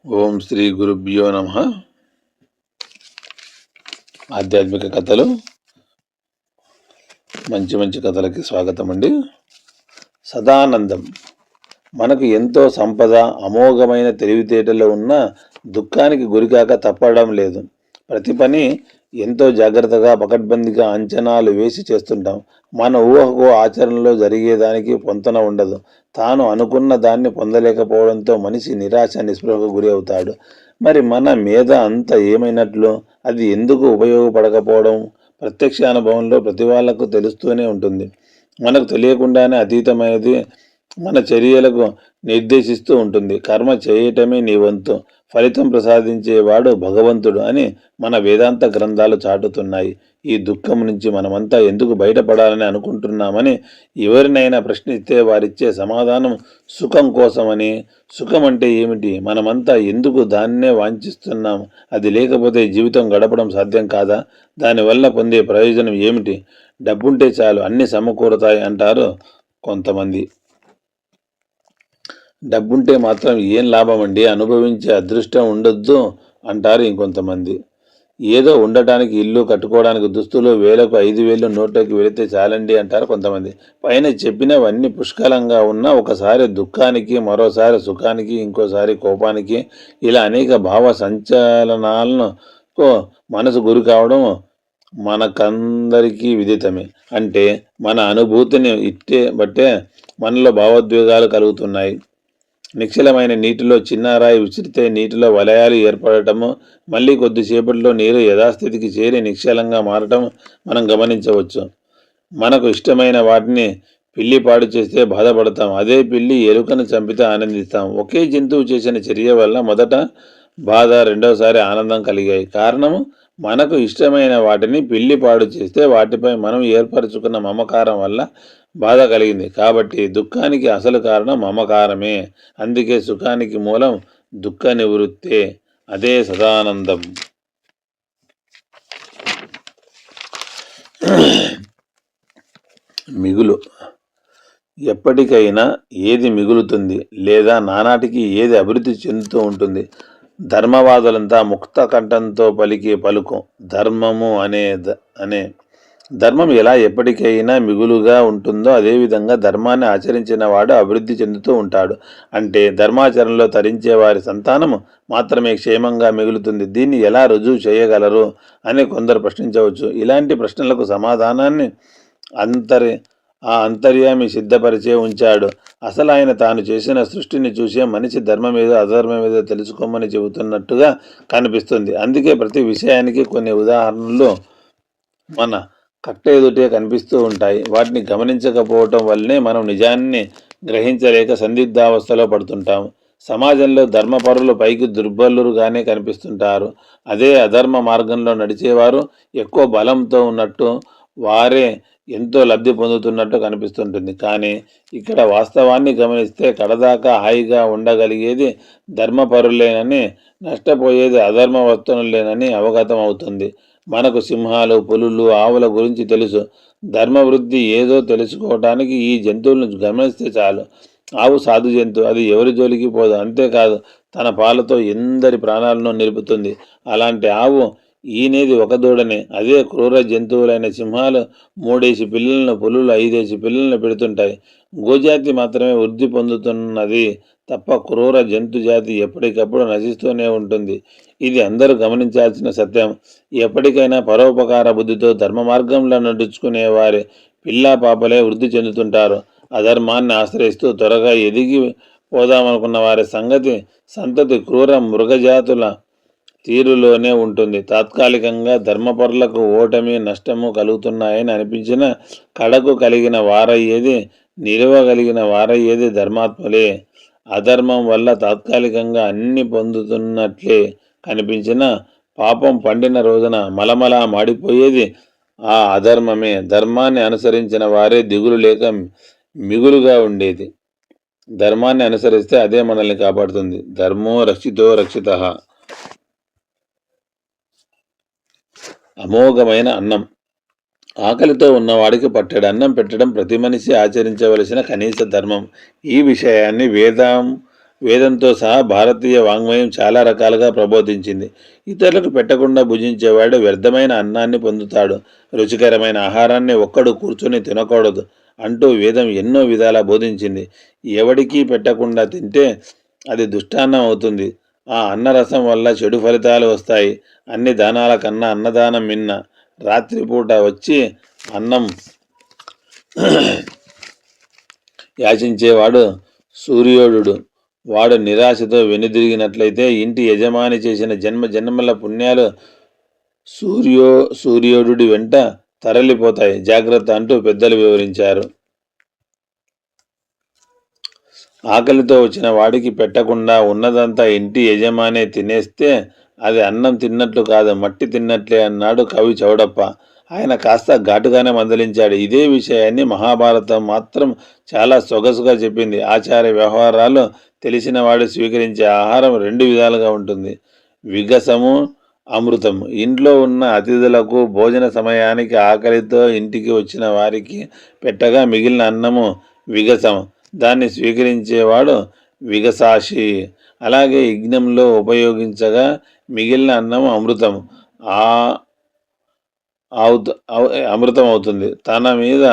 ఓం శ్రీ గురుభ్యో నమ. ఆధ్యాత్మిక కథలు, మంచి మంచి కథలకి స్వాగతం అండి. సదానందం. మనకు ఎంతో సంపద, అమోఘమైన తెలివితేటలు ఉన్న దుఃఖానికి గురికాక తప్పడం లేదు. ప్రతి పని ఎంతో జాగ్రత్తగా పకడ్బందీగా అంచనాలు వేసి చేస్తుంటాం. మన ఊహకు ఆచరణలో జరిగేదానికి పొంతన ఉండదు. తాను అనుకున్న దాన్ని పొందలేకపోవడంతో మనిషి నిరాశ నిస్పృహకు గురి అవుతాడు. మరి మన మీద అంత ఏమైనట్లు? అది ఎందుకు ఉపయోగపడకపోవడం? ప్రత్యక్ష అనుభవంలో ప్రతి వాళ్లకు తెలుస్తూనే ఉంటుంది. మనకు తెలియకుండానే అతీతమైనది మన చర్యలకు నిర్దేశిస్తూ ఉంటుంది. కర్మ చేయటమే నీ వంతు, ఫలితం ప్రసాదించేవాడు భగవంతుడు అని మన వేదాంత గ్రంథాలు చాటుతున్నాయి. ఈ దుఃఖం నుంచి మనమంతా ఎందుకు బయటపడాలని అనుకుంటున్నామని ఎవరినైనా ప్రశ్నిస్తే వారిచ్చే సమాధానం సుఖం కోసమని. సుఖం అంటే ఏమిటి? మనమంతా ఎందుకు దాన్నే వాంఛిస్తున్నాం? అది లేకపోతే జీవితం గడపడం సాధ్యం కాదా? దానివల్ల పొందే ప్రయోజనం ఏమిటి? డబ్బుంటే చాలు అన్నీ సమకూరుతాయి అంటారు కొంతమంది. డబ్బుంటే మాత్రం ఏం లాభం అండి, అనుభవించే అదృష్టం ఉండొద్దు అంటారు ఇంకొంతమంది. ఏదో ఉండటానికి ఇల్లు, కట్టుకోవడానికి దుస్తులు, వేలకు 5,000 నోట్లోకి వెళితే చాలండి అంటారు కొంతమంది. పైన చెప్పినవన్నీ పుష్కలంగా ఉన్న ఒకసారి దుఃఖానికి, మరోసారి సుఖానికి, ఇంకోసారి కోపానికి, ఇలా అనేక భావ సంచలనాలను మనసు గురి కావడం మనకందరికీ విదితమే. అంటే మన అనుభూతిని బట్టే మనలో భావోద్వేగాలు కలుగుతున్నాయి. నిశ్చలమైన నీటిలో చిన్న రాయి విసిరితే నీటిలో వలయాలు ఏర్పడటము, మళ్ళీ కొద్దిసేపట్లో నీరు యథాస్థితికి చేరి నిశ్చలంగా మారటం మనం గమనించవచ్చు. మనకు ఇష్టమైన వాటిని పిల్లి పాడు చేస్తే బాధపడతాం. అదే పిల్లి ఎలుకను చంపితే ఆనందిస్తాం. ఒకే జంతువు చేసిన చర్య వల్ల మొదట బాధ, రెండోసారి ఆనందం కలిగాయి. కారణము, మనకు ఇష్టమైన వాటిని పిల్లి పాడు చేస్తే వాటిపై మనం ఏర్పరచుకున్న మమకారం వల్ల బాధ కలిగింది. కాబట్టి దుఃఖానికి అసలు కారణం మమకారమే. అందుకే సుఖానికి మూలం దుఃఖ నివృత్తే. అదే సదానందం. మిగులు. ఎప్పటికైనా ఏది మిగులుతుంది, లేదా నానాటికి ఏది అభివృద్ధి చెందుతూ ఉంటుంది? ధర్మవాదులంతా ముక్త కంఠంతో పలికే పలుకు ధర్మము అనే ధర్మం ఎలా ఎప్పటికైనా మిగులుగా ఉంటుందో అదేవిధంగా ధర్మాన్ని ఆచరించిన వాడు అభివృద్ధి చెందుతూ ఉంటాడు. అంటే ధర్మాచరణలో తరించే వారి సంతానము మాత్రమే క్షేమంగా మిగులుతుంది. దీన్ని ఎలా రుజువు చేయగలరు అని కొందరు ప్రశ్నించవచ్చు. ఇలాంటి ప్రశ్నలకు సమాధానాన్ని అంతర్యామి సిద్ధపరిచే ఉంచాడు. అసలు ఆయన తాను చేసిన సృష్టిని చూసే మనిషి ధర్మం మీద అధర్మం మీద తెలుసుకోమని చెబుతున్నట్టుగా కనిపిస్తుంది. అందుకే ప్రతి విషయానికి కొన్ని ఉదాహరణలు మన కట్టెదుటే కనిపిస్తూ ఉంటాయి. వాటిని గమనించకపోవటం వల్లనే మనం నిజాన్ని గ్రహించలేక సందిగ్ధావస్థలో పడుతుంటాం. సమాజంలో ధర్మపరులు పైకి దుర్బలురుగానే కనిపిస్తుంటారు. అదే అధర్మ మార్గంలో నడిచేవారు ఎక్కువ బలంతో ఉన్నట్టు, వారే ఎంతో లబ్ధి పొందుతున్నట్టు కనిపిస్తుంటుంది. కానీ ఇక్కడ వాస్తవాన్ని గమనిస్తే కడదాకా హాయిగా ఉండగలిగేది ధర్మపరులేనని, నష్టపోయేది అధర్మ వస్తువులేనని అవగతం అవుతుంది. మనకు సింహాలు, పులులు, ఆవుల గురించి తెలుసు. ధర్మవృద్ధి ఏదో తెలుసుకోవటానికి ఈ జంతువులను గమనిస్తే చాలు. ఆవు సాధు జంతువు, అది ఎవరి జోలికి పోదు. అంతేకాదు, తన పాలతో ఎందరి ప్రాణాలను నిలుపుతుంది. అలాంటి ఆవు ఈనేది ఒక దూడనే. అదే క్రూర జంతువులైన సింహాలు 3 పిల్లలను, పులులు 5 పిల్లలను పెడుతుంటాయి. గోజాతి మాత్రమే వృద్ధి పొందుతున్నది తప్ప క్రూర జంతు జాతి ఎప్పటికప్పుడు నశిస్తూనే ఉంటుంది. ఇది అందరూ గమనించాల్సిన సత్యం. ఎప్పటికైనా పరోపకార బుద్ధితో ధర్మ మార్గంలో నడుచుకునే వారి పిల్లా పాపలే వృద్ధి చెందుతుంటారు. అధర్మాన్ని ఆశ్రయిస్తూ త్వరగా ఎదిగి పోదామనుకున్న వారి సంతతి క్రూర మృగజాతుల తీరులోనే ఉంటుంది. తాత్కాలికంగా ధర్మపరులకు ఓటమి, నష్టము కలుగుతున్నాయని అనిపించిన కడకు కలిగిన వారయ్యేది, నిలువగలిగిన వారయ్యేది ధర్మాత్ములే. అధర్మం వల్ల తాత్కాలికంగా అన్ని పొందుతున్నట్లే కనిపించిన పాపం పండిన రోజున మలమలా మాడిపోయేది ఆ అధర్మమే. ధర్మాన్ని అనుసరించిన వారే దిగులు లేక మిగులుగా ఉండేది. ధర్మాన్ని అనుసరిస్తే అదే మనల్ని కాపాడుతుంది. ధర్మో రక్షితో రక్షితః. అమోఘమైన అన్నం. ఆకలితో ఉన్నవాడికి పట్టెడు అన్నం పెట్టడం ప్రతి మనిషి ఆచరించవలసిన కనీస ధర్మం. ఈ విషయాన్ని వేదం వేదంతో సహా భారతీయ వాంగ్మయం చాలా రకాలుగా ప్రబోధించింది. ఇతరులకు పెట్టకుండా భుజించేవాడు వ్యర్థమైన అన్నాన్ని పొందుతాడు, రుచికరమైన ఆహారాన్ని ఒక్కడు కూర్చొని తినకూడదు అంటూ వేదం ఎన్నో విధాలా బోధించింది. ఎవడికి పెట్టకుండా తింటే అది దుష్టాన్నం అవుతుంది. ఆ అన్నరసం వల్ల చెడు ఫలితాలు వస్తాయి. అన్ని దానాల కన్నా అన్నదానం మిన్న. రాత్రిపూట వచ్చి అన్నం యాచించేవాడు సూర్యోడు. వాడు నిరాశతో వెనుదిరిగినట్లయితే ఇంటి యజమాని చేసిన జన్మ జన్మల పుణ్యాలు సూర్యోడు వెంట తరలిపోతాయి. జాగ్రత్త అంటూ పెద్దలు వివరించారు. ఆకలితో వచ్చిన వాడికి పెట్టకుండా ఉన్నదంతా ఇంటి యజమానే తినేస్తే అది అన్నం తిన్నట్లు కాదు, మట్టి తిన్నట్లే అన్నాడు కవి చౌడప్ప. ఆయన కాస్త ఘాటుగానే మందలించాడు. ఇదే విషయాన్ని మహాభారతం మాత్రం చాలా సొగసుగా చెప్పింది. ఆచార వ్యవహారాలు తెలిసిన వాడు స్వీకరించే ఆహారం రెండు విధాలుగా ఉంటుంది: విగసము, అమృతము. ఇంట్లో ఉన్న అతిథులకు భోజన సమయానికి ఆకలితో ఇంటికి వచ్చిన వారికి పెట్టగా మిగిలిన అన్నము విగసము. దాన్ని స్వీకరించేవాడు విగసాషి. అలాగే యజ్ఞంలో ఉపయోగించగా మిగిలిన అన్నం అమృతం అమృతం అవుతుంది. తన మీద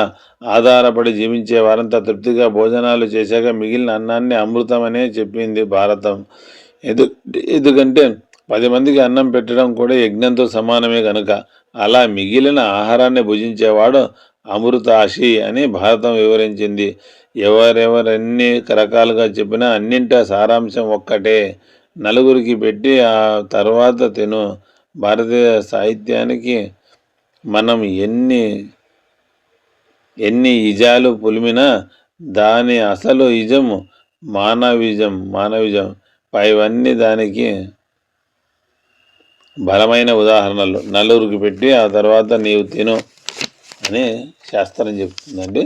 ఆధారపడి జీవించే వారంతా తృప్తిగా భోజనాలు చేశాక మిగిలిన అన్నాన్ని అమృతం అనే చెప్పింది భారతం. ఎందుకంటే 10 మందికి అన్నం పెట్టడం కూడా యజ్ఞంతో సమానమే కనుక. అలా మిగిలిన ఆహారాన్ని భుజించేవాడు అమృతాశి అని భారతం వివరించింది. ఎవరెవరెన్ని రకాలుగా చెప్పినా అన్నింటా సారాంశం ఒక్కటే: నలుగురికి పెట్టి ఆ తర్వాత తిను. భారతీయ సాహిత్యానికి మనం ఎన్ని ఇజాలు పులిమినా దాని అసలు ఇజం మానవిజం. పైవన్నీ దానికి బలమైన ఉదాహరణలు. నలుగురికి పెట్టి ఆ తర్వాత నీవు తిను అని శాస్త్రం చెప్తుందండి.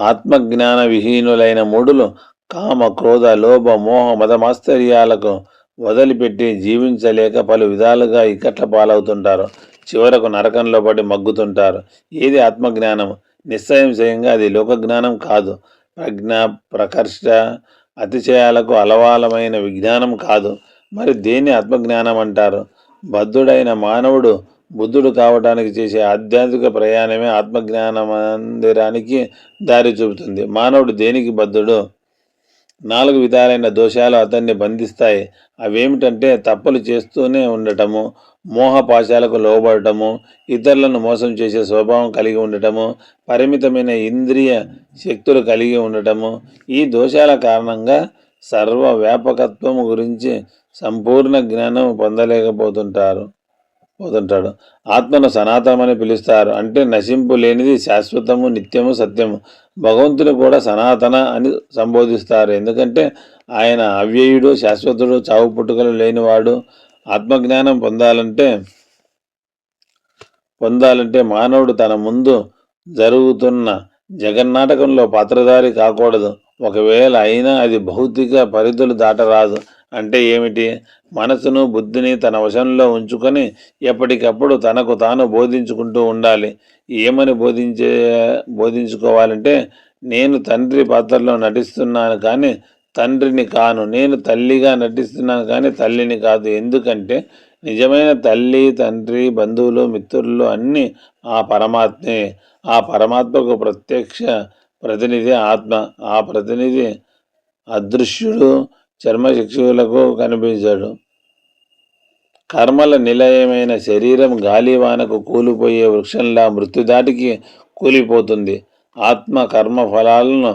ఆత్మజ్ఞాన విహీనులైన మూఢులు కామ, క్రోధ, లోభ, మోహ, మదమాశ్చర్యాలకు వదిలిపెట్టి జీవించలేక పలు విధాలుగా ఇక్కట్ల పాలవుతుంటారు. చివరకు నరకంలో పడి మగ్గుతుంటారు. ఏది ఆత్మజ్ఞానం? నిస్సంశయంగా అది లోకజ్ఞానం కాదు. ప్రకర్ష అతిశయాలకు అలవాలమైన విజ్ఞానం కాదు. మరి దేన్ని ఆత్మజ్ఞానం అంటారు? బద్ధుడైన మానవుడు బుద్ధుడు కావడానికి చేసే ఆధ్యాత్మిక ప్రయాణమే ఆత్మజ్ఞాన మందిరానికి దారి చూపుతుంది. మానవుడు దేనికి బద్ధుడు? 4 విధాలైన దోషాలు అతన్ని బంధిస్తాయి. అవేమిటంటే తప్పులు చేస్తూనే ఉండటము, మోహపాశాలకు లోబడటము, ఇతరులను మోసం చేసే స్వభావం కలిగి ఉండటము, పరిమితమైన ఇంద్రియ శక్తులు కలిగి ఉండటము. ఈ దోషాల కారణంగా సర్వవ్యాపకత్వం గురించి సంపూర్ణ జ్ఞానం పొందలేకపోతుంటాడు. ఆత్మను సనాతనమని పిలుస్తారు. అంటే నశింపు లేనిది, శాశ్వతము, నిత్యము, సత్యము. భగవంతుని కూడా సనాతన అని సంబోధిస్తారు. ఎందుకంటే ఆయన అవ్యయుడు, శాశ్వతుడు, చావు పుట్టుకలు లేనివాడు. ఆత్మజ్ఞానం పొందాలంటే మానవుడు తన ముందు జరుగుతున్న జగన్నాటకంలో పాత్రధారి కాకూడదు. ఒకవేళ అయినా అది భౌతిక పరిధులు దాటరాదు. అంటే ఏమిటి? మనసును, బుద్ధిని తన వశంలో ఉంచుకొని ఎప్పటికప్పుడు తనకు తాను బోధించుకుంటూ ఉండాలి. ఏమని బోధించుకోవాలంటే, నేను తండ్రి పాత్రలో నటిస్తున్నాను కానీ తండ్రిని కాను. నేను తల్లిగా నటిస్తున్నాను కానీ తల్లిని కాదు. ఎందుకంటే నిజమైన తల్లి, తండ్రి, బంధువులు, మిత్రులు అన్నీ ఆ పరమాత్మే. ఆ పరమాత్మకు ప్రత్యక్ష ప్రతినిధి ఆత్మ. ఆ ప్రతినిధి అదృశ్యుడు, చర్మచక్షువులకు కనిపించాడు. కర్మల నిలయమైన శరీరం గాలివానకు కూలిపోయే వృక్షంలా మృత్యుదాటికి కూలిపోతుంది. ఆత్మ కర్మ ఫలాలను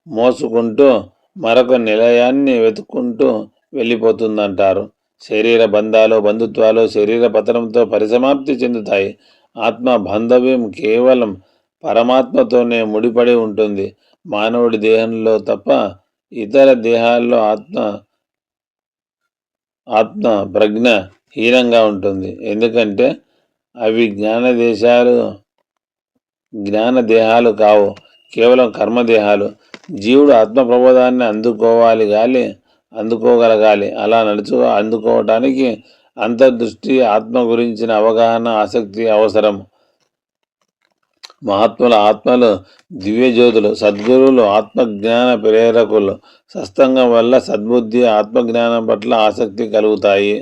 మోసుకుంటూ మరొక నిలయాన్ని వెతుక్కుంటూ వెళ్ళిపోతుందంటారు. శరీర బంధాలు, బంధుత్వాలు శరీర పతనంతో పరిసమాప్తి చెందుతాయి. ఆత్మ బాంధవ్యం కేవలం పరమాత్మతోనే ముడిపడి ఉంటుంది. మానవుడి దేహంలో తప్ప ఇతర దేహాల్లో ఆత్మ ప్రజ్ఞ హీనంగా ఉంటుంది. ఎందుకంటే అవి జ్ఞానదేహాలు కావు, కేవలం కర్మదేహాలు. జీవుడు ఆత్మ ప్రబోధాన్ని అందుకోగలగాలి. అలా అందుకోవటానికి అంతర్దృష్టి, ఆత్మ గురించిన అవగాహన, ఆసక్తి అవసరం. మహాత్ముల ఆత్మలు దివ్యజ్యోతులు, సద్గురువులు ఆత్మజ్ఞాన ప్రేరకులు. సత్సంగం వల్ల సద్బుద్ధి, ఆత్మజ్ఞానం పట్ల ఆసక్తి కలుగుతాయి.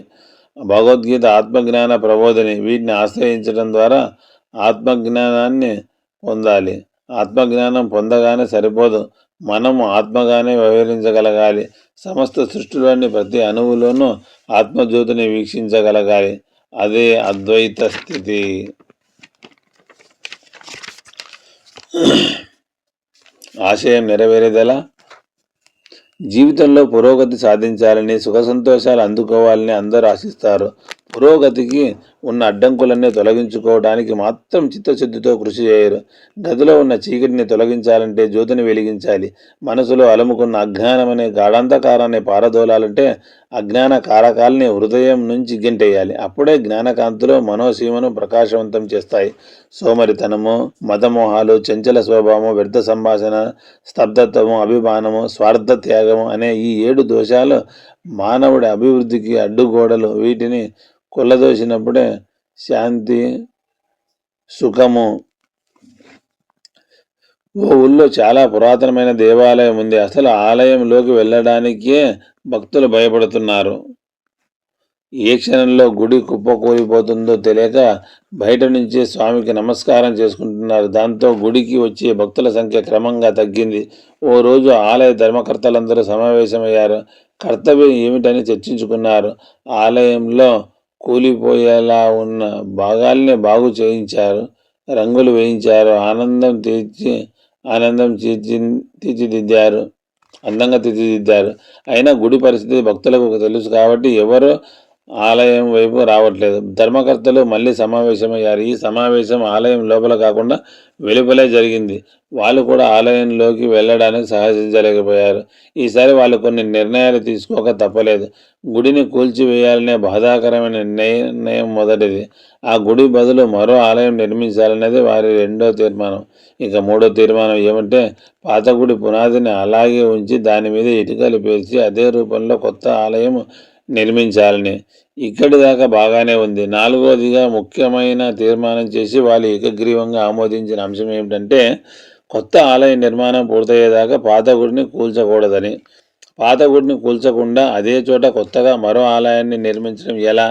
భగవద్గీత ఆత్మజ్ఞాన ప్రబోధిని. వీటిని ఆశ్రయించడం ద్వారా ఆత్మజ్ఞానాన్ని పొందాలి. ఆత్మజ్ఞానం పొందగానే సరిపోదు, మనము ఆత్మగానే వ్యవహరించగలగాలి. సమస్త సృష్టిలోని ప్రతి అణువులోనూ ఆత్మజ్యోతిని వీక్షించగలగాలి. అదే అద్వైత స్థితి. ఆశయం నెరవేరేదెలా? జీవితంలో పురోగతి సాధించాలని, సుఖ సంతోషాలు అందుకోవాలని అందరూ ఆశిస్తారు. పురోగతికి ఉన్న అడ్డంకులన్నీ తొలగించుకోవడానికి మాత్రం చిత్తశుద్ధితో కృషి చేయరు. గదిలో ఉన్న చీకటిని తొలగించాలంటే జ్యోతిని వెలిగించాలి. మనసులో అలుముకున్న అజ్ఞానం అనే గాఢాంధకారాన్ని పారదోలాలంటే అజ్ఞాన కారకాల్ని హృదయం నుంచి గెంటేయాలి. అప్పుడే జ్ఞానకాంతులు మనోసీమను ప్రకాశవంతం చేస్తాయి. సోమరితనము, మదమోహాలు, చంచల స్వభావము, వ్యర్థ సంభాషణ, స్తబ్దత్వము, అభిమానము, స్వార్థ త్యాగము అనే ఈ 7 దోషాలు మానవుడి అభివృద్ధికి అడ్డుగోడలు. వీటిని కొల్లదోసినప్పుడే శాంతి, సుఖము. ఓ ఊళ్ళో చాలా పురాతనమైన దేవాలయం ఉంది. అసలు ఆలయంలోకి వెళ్ళడానికే భక్తులు భయపడుతున్నారు. ఏ క్షణంలో గుడి కుప్పకూలిపోతుందో తెలియక బయట నుంచే స్వామికి నమస్కారం చేసుకుంటున్నారు. దాంతో గుడికి వచ్చే భక్తుల సంఖ్య క్రమంగా తగ్గింది. ఓ రోజు ఆలయ ధర్మకర్తలందరూ సమావేశమయ్యారు. కర్తవ్యం ఏమిటని చర్చించుకున్నారు. ఆలయంలో కూలిపోయేలా ఉన్న భాగాల్ని బాగు చేయించారు, రంగులు వేయించారు, అందంగా తీర్చిదిద్దారు. అయినా గుడి పరిస్థితి భక్తులకు తెలుసు కాబట్టి ఎవరు ఆలయం వైపు రావట్లేదు. ధర్మకర్తలు మళ్ళీ సమావేశమయ్యారు. ఈ సమావేశం ఆలయం లోపల కాకుండా వెలుపలే జరిగింది. వాళ్ళు కూడా ఆలయంలోకి వెళ్ళడానికి సాహసించలేకపోయారు. ఈసారి వాళ్ళు కొన్ని నిర్ణయాలు తీసుకోక తప్పలేదు. గుడిని కూల్చివేయాలనే బాధాకరమైన నిర్ణయం మొదటిది. ఆ గుడి బదులు మరో ఆలయం నిర్మించాలనేది వారి రెండో తీర్మానం. ఇక మూడో తీర్మానం ఏమంటే పాత గుడి పునాదిని అలాగే ఉంచి దాని మీద ఇటుకలు పేర్చి అదే రూపంలో కొత్త ఆలయం నిర్మించాలని. ఇక్కడి దాకా బాగానే ఉంది. నాలుగోదిగా ముఖ్యమైన తీర్మానం చేసి వాళ్ళు ఏకగ్రీవంగా ఆమోదించిన అంశం ఏమిటంటే కొత్త ఆలయ నిర్మాణం పూర్తయ్యేదాకా పాత గుడిని కూల్చకూడదని. పాత గుడిని కూల్చకుండా అదే చోట కొత్తగా మరో ఆలయాన్ని నిర్మించడం ఎలా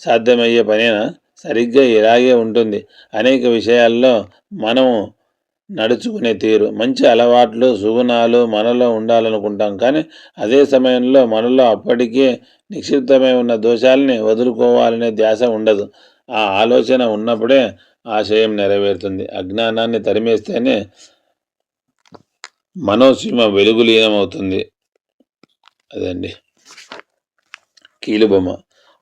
సాధ్యమయ్యే పనేనా? సరిగ్గా ఇలాగే ఉంటుంది అనేక విషయాల్లో మనము నడుచుకునే తీరు. మంచి అలవాట్లు, సుగుణాలు మనలో ఉండాలనుకుంటాం. కానీ అదే సమయంలో మనలో అప్పటికే నిక్షిప్తమై ఉన్న దోషాలని వదులుకోవాలనే ధ్యాస ఉండదు. ఆ ఆలోచన ఉన్నప్పుడే ఆశయం నెరవేరుతుంది. అజ్ఞానాన్ని తరిమేస్తేనే మనోసీమ వెలుగులీనమవుతుంది. అదండి కీలుబొమ్మ.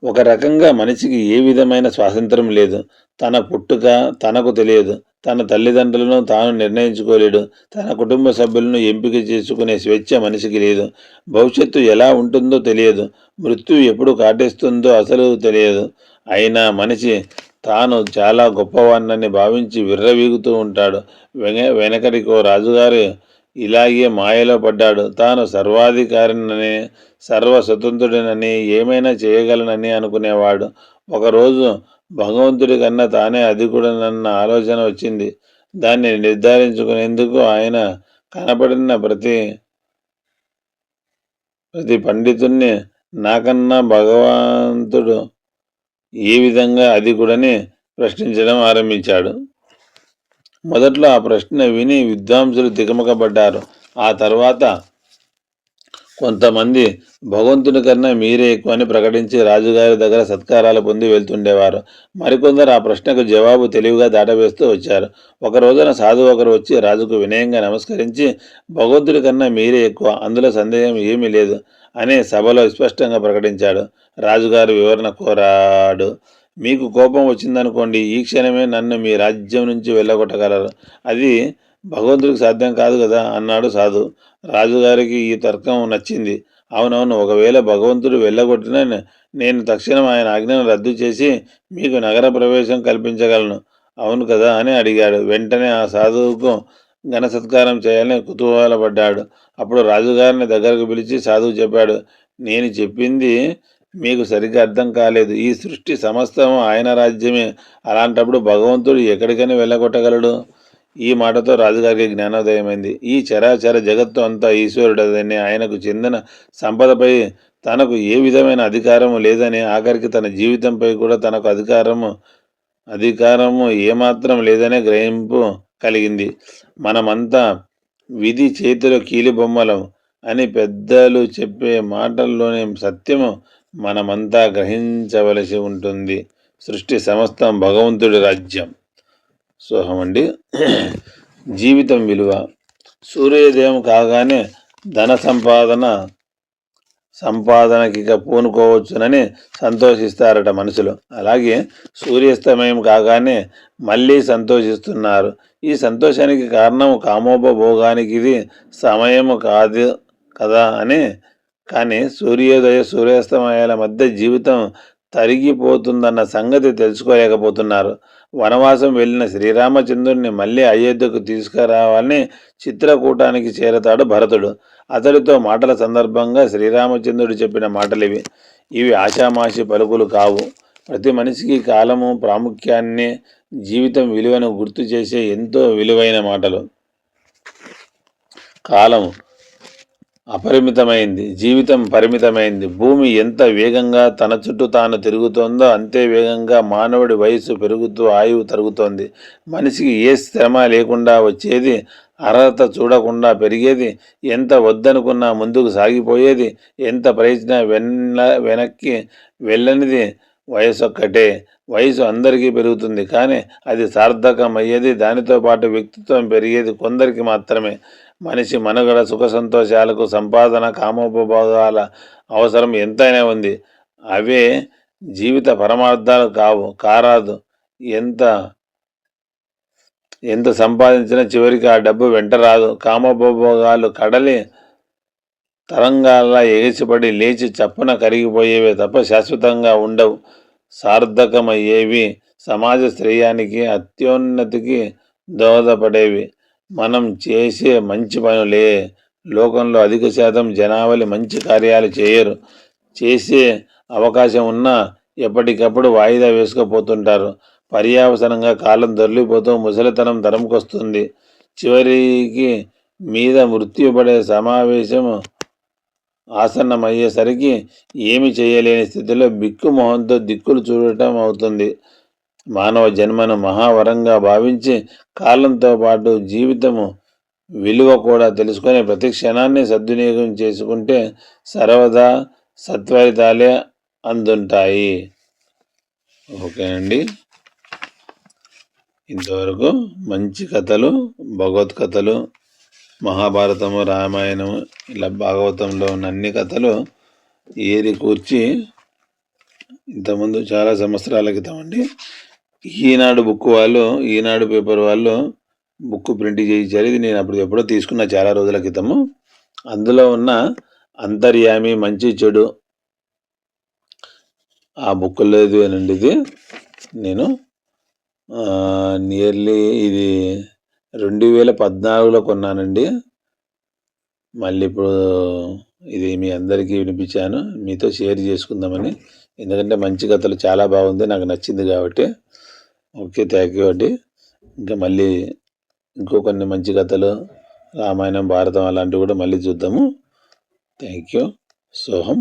ఒక రకంగా మనిషికి ఏ విధమైన స్వాతంత్రం లేదు. తన పుట్టుక తనకు తెలియదు. తన తల్లిదండ్రులను తాను నిర్ణయించుకోలేడు. తన కుటుంబ సభ్యులను ఎంపిక చేసుకునే స్వేచ్ఛ మనిషికి లేదు. భవిష్యత్తు ఎలా ఉంటుందో తెలియదు. మృత్యు ఎప్పుడు కాటేస్తుందో అసలు తెలియదు. అయినా మనిషి తాను చాలా గొప్పవాణ్ణని భావించి విర్రవీగుతూ ఉంటాడు. వెనకటికో రాజుగారు ఇలాగే మాయలో పడ్డాడు. తాను సర్వాధికారినని, సర్వస్వతంత్రుడినని, ఏమైనా చేయగలనని అనుకునేవాడు. ఒకరోజు భగవంతుడి కన్నా తానే అధికుడనన్న ఆలోచన వచ్చింది. దాన్ని నిర్ధారించుకునేందుకు ఆయన కనపడిన ప్రతి పండితుణ్ణి నాకన్నా భగవంతుడు ఏ విధంగా అధికుడని ప్రశ్నించడం ఆరంభించాడు. మొదట్లో ఆ ప్రశ్న విని విద్వాంసులు తికమకబడ్డారు. ఆ తర్వాత కొంతమంది భగవంతుని కన్నా మీరే ఎక్కువ అని ప్రకటించి రాజుగారి దగ్గర సత్కారాలు పొంది వెళ్తుండేవారు. మరికొందరు ఆ ప్రశ్నకు జవాబు తెలివిగా దాటవేస్తూ వచ్చారు. ఒక రోజున సాధువు ఒకరు వచ్చి రాజుకు వినయంగా నమస్కరించి భగవంతుడి కన్నా మీరే ఎక్కువ, అందులో సందేహం ఏమీ లేదు అని సభలో స్పష్టంగా ప్రకటించాడు. రాజుగారు వివరణ కోరాడు. మీకు కోపం వచ్చిందనుకోండి, ఈ క్షణమే నన్ను మీ రాజ్యం నుంచి వెళ్ళగొట్టగలరు. అది భగవంతుడికి సాధ్యం కాదు కదా అన్నాడు సాధు. రాజుగారికి ఈ తర్కం నచ్చింది. అవునవును, ఒకవేళ భగవంతుడు వెళ్ళగొట్టినా నేను తక్షణం ఆయన ఆజ్ఞను రద్దు చేసి మీకు నగర ప్రవేశం కల్పించగలను, అవును కదా అని అడిగాడు. వెంటనే ఆ సాధువుకు ఘన సత్కారం చేయాలని కుతూహలపడ్డాడు. అప్పుడు రాజుగారిని దగ్గరకు పిలిచి సాధువు చెప్పాడు, నేను చెప్పింది మీకు సరిగ్గా అర్థం కాలేదు. ఈ సృష్టి సమస్తము ఆయన రాజ్యమే. అలాంటప్పుడు భగవంతుడు ఎక్కడికైనా వెళ్ళగొట్టగలడు. ఈ మాటతో రాజుగారికి జ్ఞానోదయమైంది. ఈ చరాచర జగత్తు అంతా ఈశ్వరుడదని, ఆయనకు చెందిన సంపదపై తనకు ఏ విధమైన అధికారము లేదని, ఆఖరికి తన జీవితంపై కూడా తనకు అధికారము ఏమాత్రం లేదనే గ్రహింపు కలిగింది. మనమంతా విధి చేతిలో కీలుబొమ్మలం అని పెద్దలు చెప్పే మాటల్లోని సత్యము మనమంతా గ్రహించవలసి ఉంటుంది. సృష్టి సమస్తం భగవంతుడి రాజ్యం. సోహమండి. జీవితం విలువ. సూర్యోదయం కాగానే ధన సంపాదనకి ఇక పూనుకోవచ్చునని సంతోషిస్తారట మనుషులు. అలాగే సూర్యాస్తమయం కాగానే మళ్ళీ సంతోషిస్తున్నారు. ఈ సంతోషానికి కారణం కామోపభోగానికి ఇది సమయము కాదు కదా అని. కానీ సూర్యాస్తమయాల మధ్య జీవితం తరిగిపోతుందన్న సంగతి తెలుసుకోలేకపోతున్నారు. వనవాసం వెళ్ళిన శ్రీరామచంద్రుడిని మళ్ళీ అయోధ్యకు తీసుకురావాలని చిత్రకూటానికి చేరతాడు భరతుడు. అతడితో మాటల సందర్భంగా శ్రీరామచంద్రుడు చెప్పిన మాటలివి. ఇవి ఆషామాషి పలుకులు కావు. ప్రతి మనిషికి కాలము ప్రాముఖ్యాన్ని, జీవితం విలువను గుర్తు చేసే ఎంతో విలువైన మాటలు. కాలం అపరిమితమైంది, జీవితం పరిమితమైంది. భూమి ఎంత వేగంగా తన చుట్టూ తాను తిరుగుతోందో అంతే వేగంగా మానవుడి వయసు పెరుగుతూ ఆయువు తరుగుతోంది. మనిషికి ఏ శ్రమ లేకుండా వచ్చేది, అర్హత చూడకుండా పెరిగేది, ఎంత వద్దనుకున్నా ముందుకు సాగిపోయేది, ఎంత ప్రయత్న వెనక్కి వెళ్ళనిది వయసొక్కటే. వయసు అందరికీ పెరుగుతుంది, కానీ అది సార్థకమయ్యేది, దానితో పాటు వ్యక్తిత్వం పెరిగేది కొందరికి మాత్రమే. మనిషి మనుగడ, సుఖ సంతోషాలకు సంపాదన, కామోపభోగాల అవసరం ఎంతైనా ఉంది. అవే జీవిత పరమార్థాలు కారాదు. ఎంత సంపాదించినా చివరికి ఆ డబ్బు వెంట రాదు. కామోపభోగాలు కడలి తరంగాల్లా ఎగిసిపడి లేచి చప్పున కరిగిపోయేవే తప్ప శాశ్వతంగా ఉండవు. సార్థకమయ్యేవి, సమాజ శ్రేయానికి, అత్యున్నతికి దోహదపడేవి మనం చేసే మంచి పనులే. లోకంలో అధిక శాతం జనావళి మంచి కార్యాలు చేయరు. చేసే అవకాశం ఉన్నా ఎప్పటికప్పుడు వాయిదా వేసుకుపోతుంటారు. పర్యావసనంగా కాలం దొర్లిపోతూ ముసలితనం తరంకొస్తుంది. చివరికి మీద మృత్యుపడే సమావేశము ఆసన్నమయ్యేసరికి ఏమి చేయలేని స్థితిలో బిక్కుమొహంతో దిక్కులు చూడటం అవుతుంది. మానవ జన్మను మహావరంగా భావించి కాలంతో పాటు జీవితము విలువ కూడా తెలుసుకొని ప్రతి క్షణాన్ని సద్వినియోగం చేసుకుంటే సర్వదా సత్ఫలితాలే అందుంటాయి. ఓకేనండి. ఇంతవరకు మంచి కథలు, భగవత్ కథలు, మహాభారతము, రామాయణము, ఇలా భాగవతంలో ఉన్న అన్ని కథలు ఏరి కూర్చి ఇంతకుముందు చాలా సంవత్సరాల క్రితం అండి ఈనాడు బుక్ వాళ్ళు, ఈనాడు పేపర్ వాళ్ళు బుక్ ప్రింట్ చేయించారు. ఇది నేను అప్పుడు ఎప్పుడో తీసుకున్న చాలా రోజుల క్రితము. అందులో ఉన్న అంతర్యామి, మంచి చెడు ఆ బుక్ లేదు అనండి. ఇది నేను నియర్లీ ఇది 2014లో కొన్నానండి. మళ్ళీ ఇప్పుడు ఇది మీ అందరికీ వినిపించాను, మీతో షేర్ చేసుకుందామని. ఎందుకంటే మంచి కథలు చాలా బాగుంది, నాకు నచ్చింది కాబట్టి. ఓకే, థ్యాంక్ యూ అండి. ఇంకా మళ్ళీ కొన్ని మంచి కథలు, రామాయణం, భారతం అలాంటివి కూడా మళ్ళీ చూద్దాము. Thank you. సోహం.